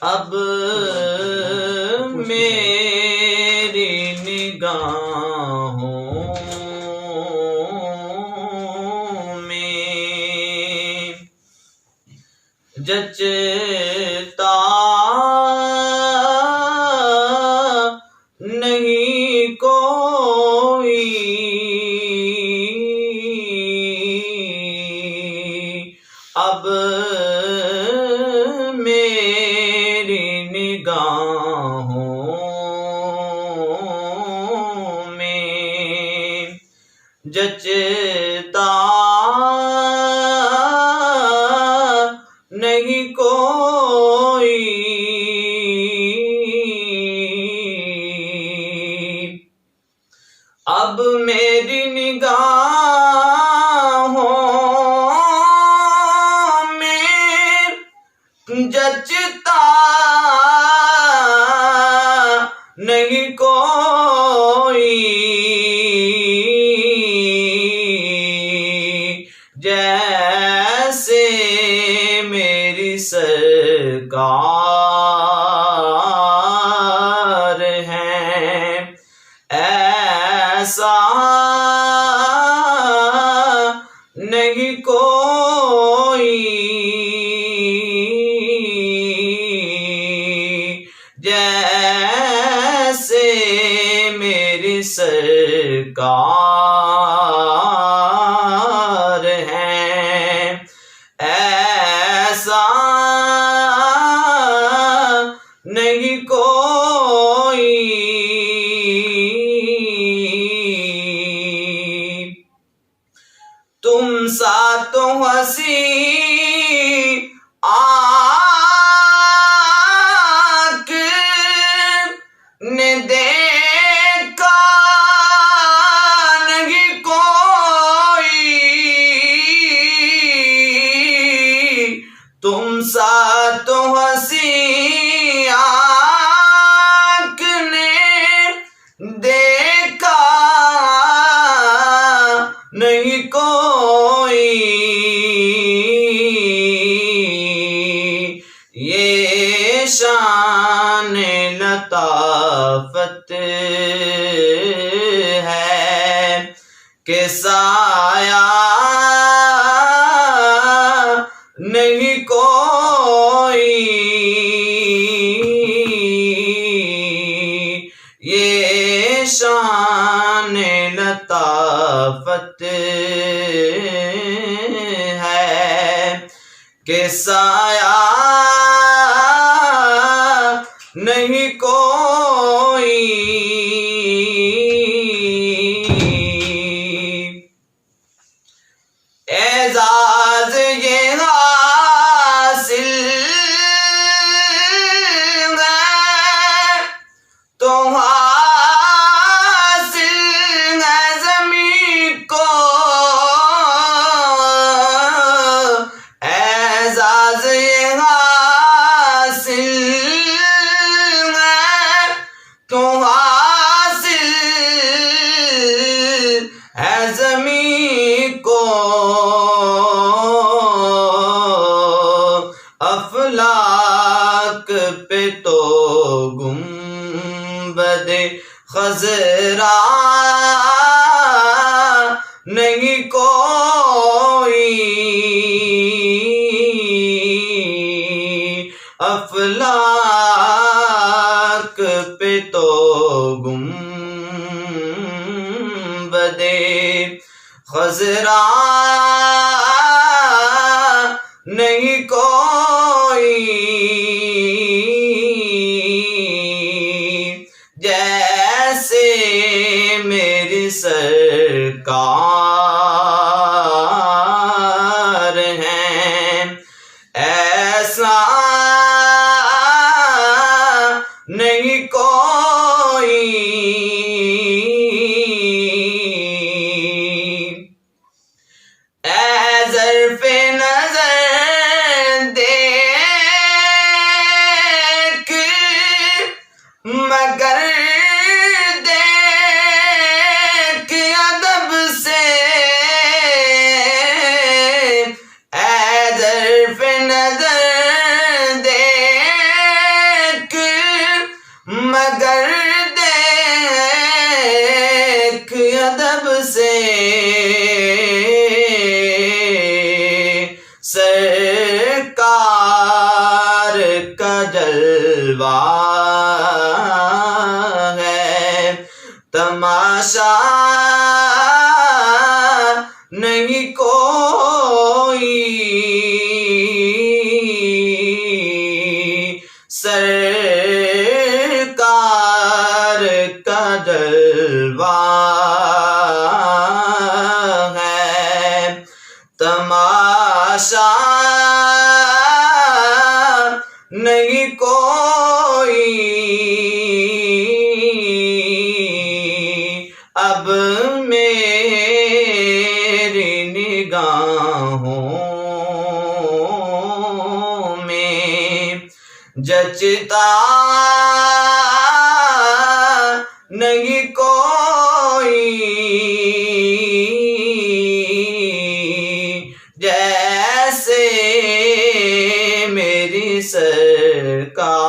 اب میری نگاہوں میں جچتا نہیں کوئی، اب میری نگاہوں میں جچتا نہیں کوئی، اب میری نگاہوں میں جچتا نہیں کوئی، جیسے میری سرکار ہیں ایسا نہیں کوئی، جیسے میری سرکار ہیں ایسا نہیں کوئی، تم سا تو ہنسی آنکھ نے دیکھا نہیں کوئی، تم سا تو ہنسی آنکھ نے دیکھا نہیں کوئی، یہ شان لطافت ہے کہ سایہ نہیں کوئی، یہ شان لطافت ہے کہ سایہ نہیں کوئی، اعزاز یہ حاصل ہے تو حاصل ہے زمین کو، اعزاز یہ حاصل ہے تو حاصل ہے زمین کو، افلاک پہ تو گنبد خضرا نہیں کوئی، افلاک پہ تو گنبد خضرا نہیں کوئی، جیسے میری سرکار ہیں ایسا نہیں کوئی، اے ظرف نظر دیکھ مگر دیکھ ادب سے، اے تماشا نہیں کوئی سرکار کا جلوہ ہے تماشا نہیں کوئی اب میری نگاہوں میں جچتا نہیں کوئی جیسے میری سرکار